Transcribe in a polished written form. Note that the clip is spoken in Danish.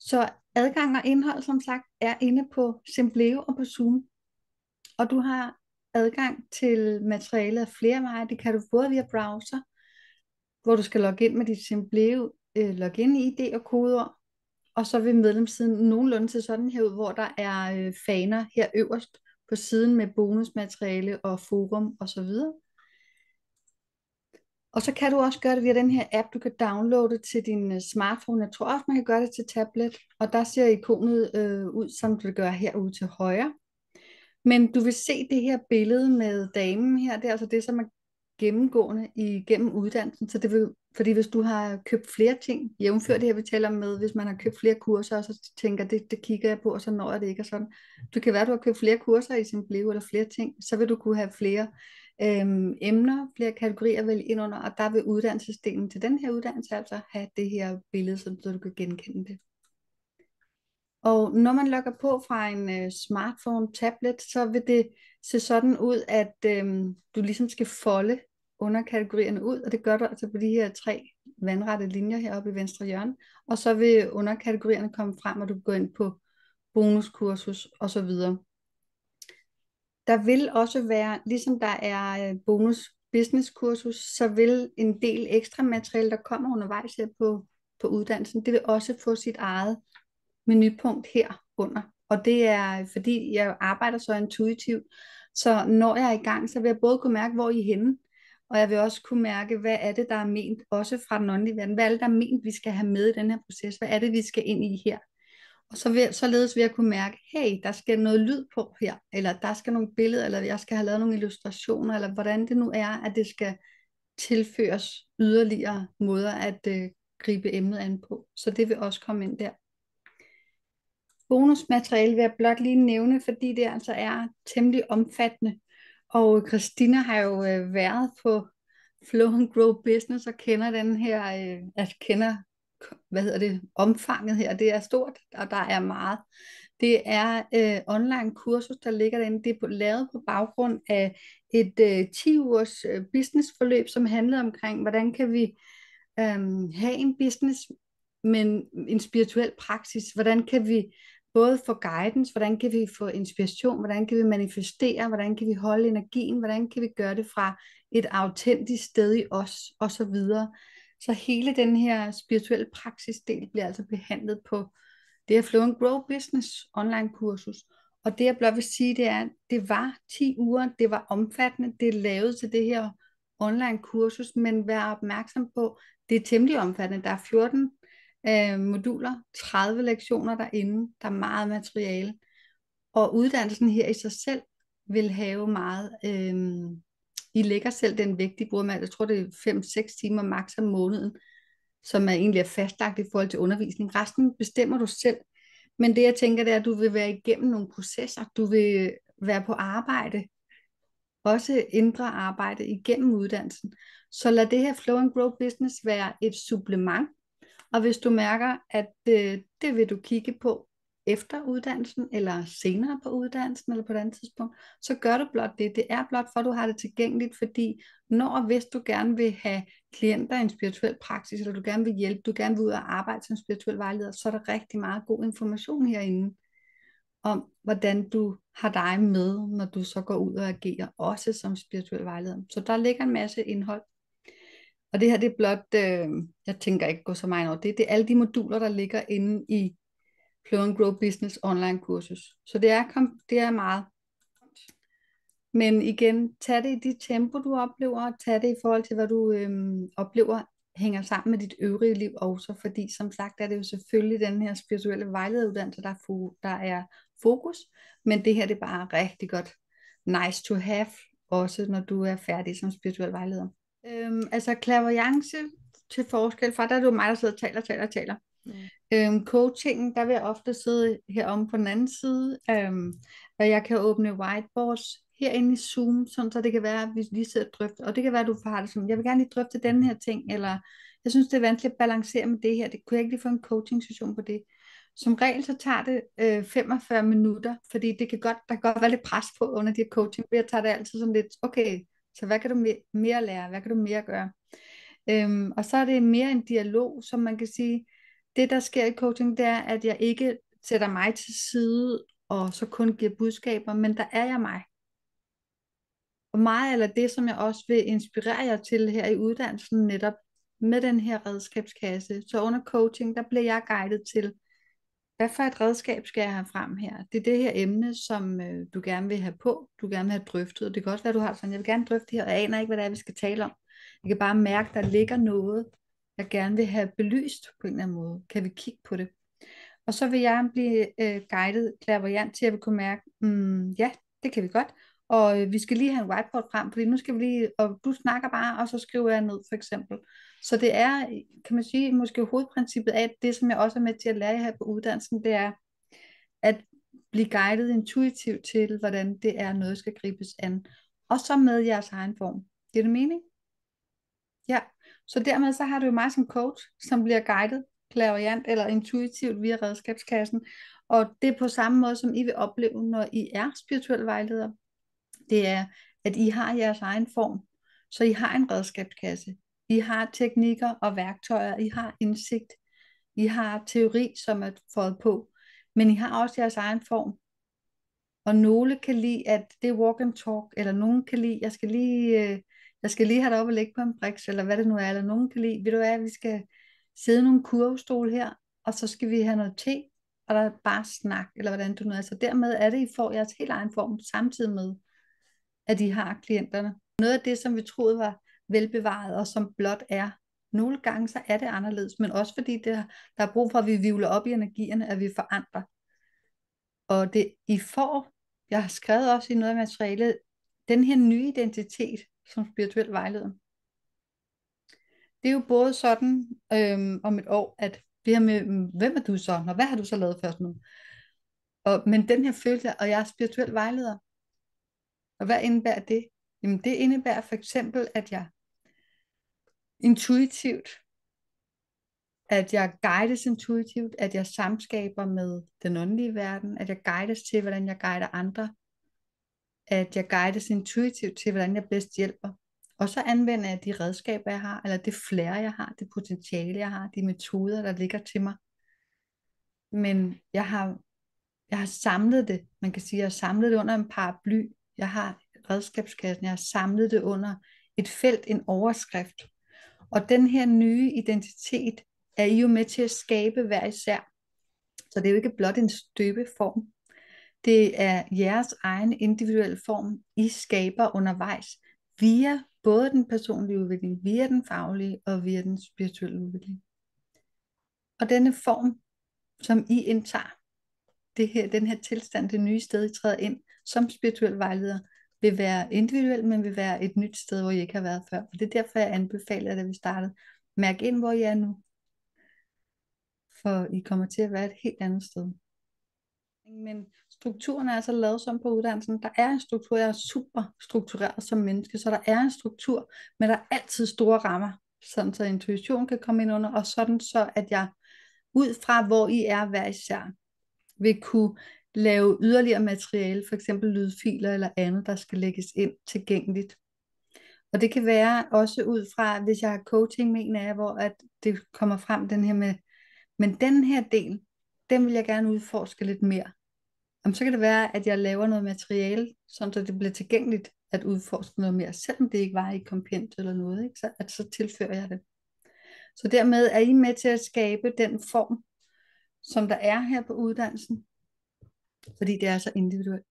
Så adgang og indhold, som sagt, er inde på Simpleo og på Zoom. Og du har adgang til materialet af flere veje. Det kan du både via browser, hvor du skal logge ind med dit Simpleo login ID og kodeord. Og så vil medlemssiden nogenlunde til sådan her ud, hvor der er faner her øverst på siden med bonusmateriale og forum osv. Og så kan du også gøre det via den her app, du kan downloade til din smartphone. Jeg tror også, man kan gøre det til tablet. Og der ser ikonet ud, som det gør herude til højre. Men du vil se det her billede med damen her. Det er altså det, som er gennemgående igennem uddannelsen. Så det vil, fordi hvis du har købt flere ting, jævnfør det her, vi taler om med, hvis man har købt flere kurser, og så tænker, det kigger jeg på, og så når jeg det ikke og sådan. Det kan være, at du har købt flere kurser i sin Simpleo, eller flere ting, så vil du kunne have flere emner, flere kategorier at vælge ind under, og der vil uddannelsesdelen til den her uddannelse altså have det her billede, så du kan genkende det. Og når man logger på fra en smartphone, tablet, så vil det se sådan ud, at du ligesom skal folde underkategorierne ud, og det gør du altså på de her tre vandrette linjer heroppe i venstre hjørne, og så vil underkategorierne komme frem, og du går ind på bonuskursus og så videre. Der vil også være, ligesom der er bonus business kursus, så vil en del ekstra materiale, der kommer undervejs her på uddannelsen, det vil også få sit eget menupunkt her under. Og det er, fordi jeg arbejder så intuitivt, så når jeg er i gang, så vil jeg både kunne mærke, hvor I er henne, og jeg vil også kunne mærke, hvad er det, der er ment, også fra den åndelige verden. Hvad er det, der er ment, vi skal have med i den her proces? Hvad er det, vi skal ind i her? Og således vil jeg kunne mærke, hey, der skal noget lyd på her, eller der skal nogle billeder, eller jeg skal have lavet nogle illustrationer, eller hvordan det nu er, at det skal tilføres yderligere måder at gribe emnet an på. Så det vil også komme ind der. Bonusmateriale vil jeg blot lige nævne, fordi det altså er temmelig omfattende. Og Christina har jo været på Flow and Grow Business og kender den her, kender, hvad hedder det, omfanget her. Det er stort, og der er meget. Det er online kursus, der ligger derinde. Det er lavet på baggrund af et 10 ugers businessforløb, som handler omkring, hvordan kan vi have en business, men en spirituel praksis. Hvordan kan vi både få guidance, hvordan kan vi få inspiration, hvordan kan vi manifestere, hvordan kan vi holde energien, hvordan kan vi gøre det fra et autentisk sted i os, og så videre. Så hele den her spirituelle praksisdel bliver altså behandlet på det her Flow and Grow Business online kursus. Og det jeg blot vil sige, det er, at det var 10 uger, det var omfattende, det er lavet til det her online kursus, men vær opmærksom på, det er temmelig omfattende. Der er 14 moduler, 30 lektioner derinde, der er meget materiale. Og uddannelsen her i sig selv vil have meget, I lægger selv den vægt, I bruger med, jeg tror det er 5-6 timer maks om måneden, som er egentlig er fastlagt i forhold til undervisning. Resten bestemmer du selv. Men det jeg tænker, det er, at du vil være igennem nogle processer, du vil være på arbejde, også indre arbejde igennem uddannelsen. Så lad det her Flow and Grow Business være et supplement, og hvis du mærker, at det vil du kigge på efter uddannelsen, eller senere på uddannelsen, eller på et andet tidspunkt, så gør du blot det. Det er blot for, at du har det tilgængeligt, fordi når og hvis du gerne vil have klienter i en spirituel praksis, eller du gerne vil hjælpe, du gerne vil ud og arbejde som spirituel vejleder, så er der rigtig meget god information herinde om, hvordan du har dig med, når du så går ud og agerer, også som spirituel vejleder. Så der ligger en masse indhold. Og det her, det er blot, jeg tænker ikke gå så meget over det, det er alle de moduler, der ligger inde i Flow and Grow Business online kursus. Så det er meget. Men igen, tag det i dit tempo, du oplever, tag det i forhold til, hvad du oplever hænger sammen med dit øvrige liv også, fordi som sagt er det jo selvfølgelig den her spirituelle vejlederuddannelse, der er fokus, men det her det er bare rigtig godt nice to have, også når du er færdig som spirituel vejleder. Altså clairvoyance til forskel fra, der er det jo mig, der sidder og taler. Coachingen, der vil jeg ofte sidde heromme på den anden side, og jeg kan åbne whiteboards herinde i Zoom, sådan så det kan være, at vi lige sidder og drøfter, og det kan være, at du har det som, jeg vil gerne lige drøfte den her ting, eller jeg synes, det er vanskeligt at balancere med det her, det kunne jeg ikke lige få en coaching-session på det. Som regel så tager det 45 minutter, fordi der kan godt være lidt pres på under de her coaching, men jeg tager det altid som lidt, okay, så hvad kan du mere lære, hvad kan du mere gøre? Og så er det mere en dialog, som man kan sige, Det, der sker i coaching, det er, at jeg ikke sætter mig til side, og så kun giver budskaber, men der er jeg mig. Og meget eller det, som jeg også vil inspirere jer til her i uddannelsen, netop med den her redskabskasse. Så under coaching, der bliver jeg guidet til, hvad for et redskab skal jeg have frem her? Det er det her emne, som du gerne vil have på, du gerne vil have drøftet. Og det kan også være, du har sådan, jeg vil gerne drøfte det her, og jeg aner ikke, hvad det er, vi skal tale om. Jeg kan bare mærke, der ligger noget, jeg gerne vil have belyst på en eller anden måde. Kan vi kigge på det? Og så vil jeg blive guidet clairvoyant til, at jeg vil kunne mærke, ja, det kan vi godt. Og vi skal lige have en whiteboard frem, fordi nu skal vi lige, og du snakker bare, og så skriver jeg ned, for eksempel. Så det er, kan man sige, måske hovedprincippet af det, som jeg også er med til at lære her på uddannelsen, det er at blive guidet intuitivt til, hvordan det er, noget skal gribes an. Og så med jeres egen form. Giver det mening? Ja, så dermed så har du jo mig som coach, som bliver guidet clairvoyant eller intuitivt via redskabskassen. Og det er på samme måde, som I vil opleve, når I er spirituelle vejledere. Det er, at I har jeres egen form. Så I har en redskabskasse. I har teknikker og værktøjer. I har indsigt. I har teori, som er fået på. Men I har også jeres egen form. Og nogle kan lide, at det er walk and talk, eller nogen kan lide, jeg skal lige have det op og lægge på en briks, eller hvad det nu er, eller nogen kan lide, ved du hvad, vi skal sidde i nogle kurvestol her, og så skal vi have noget te, og der er bare snak, eller hvordan du nu er. Så dermed er det, I får jeres helt egen form, samtidig med, at I har klienterne. Noget af det, som vi troede var velbevaret, og som blot er, nogle gange så er det anderledes, men også fordi der er brug for, at vi vivler op i energierne, at vi forandrer. Og det I får, jeg har skrevet også i noget af materialet, den her nye identitet som spirituel vejleder. Det er jo både sådan om et år, at det her med, hvem er du så? Nå, hvad har du så lavet først nu? Men den her følelse, og jeg er spirituel vejleder. Og hvad indebærer det? Jamen det indebærer for eksempel, at jeg intuitivt, at jeg guides intuitivt, at jeg samskaber med den åndelige verden, at jeg guides til, hvordan jeg guider andre, at jeg guides intuitivt til, hvordan jeg bedst hjælper. Og så anvender jeg de redskaber, jeg har, eller det flair, jeg har, det potentiale, jeg har, de metoder, der ligger til mig. Men jeg har samlet det, man kan sige, jeg har samlet det under en paraply. Jeg har redskabskassen, jeg har samlet det under et felt, en overskrift. Og den her nye identitet er I jo med til at skabe hver især. Så det er jo ikke blot en støbeform. Det er jeres egen individuelle form, I skaber undervejs, via både den personlige udvikling, via den faglige og via den spirituelle udvikling. Og denne form, som I indtager, den her tilstand, det nye sted, I træder ind som spirituel vejleder, vil være individuel, men vil være et nyt sted, hvor I ikke har været før. Og det er derfor, jeg anbefaler, da vi startede, mærk ind, hvor I er nu. For I kommer til at være et helt andet sted. Men strukturen er altså lavet som på uddannelsen. Der er en struktur, jeg er super struktureret som menneske, så der er en struktur, men der er altid store rammer, sådan så intuition kan komme ind under, og sådan så, at jeg ud fra, hvor I er hver især, vil kunne lave yderligere materiale, for eksempel lydfiler eller andet, der skal lægges ind tilgængeligt. Og det kan være også ud fra, hvis jeg har coaching med en af jer, hvor at det kommer frem den her med, men den her del, den vil jeg gerne udforske lidt mere. Jamen, så kan det være, at jeg laver noget materiale, så det bliver tilgængeligt at udforske noget mere, selvom det ikke var i kompendiet eller noget, ikke? Så tilfører jeg det. Så dermed er I med til at skabe den form, som der er her på uddannelsen, fordi det er så individuelt.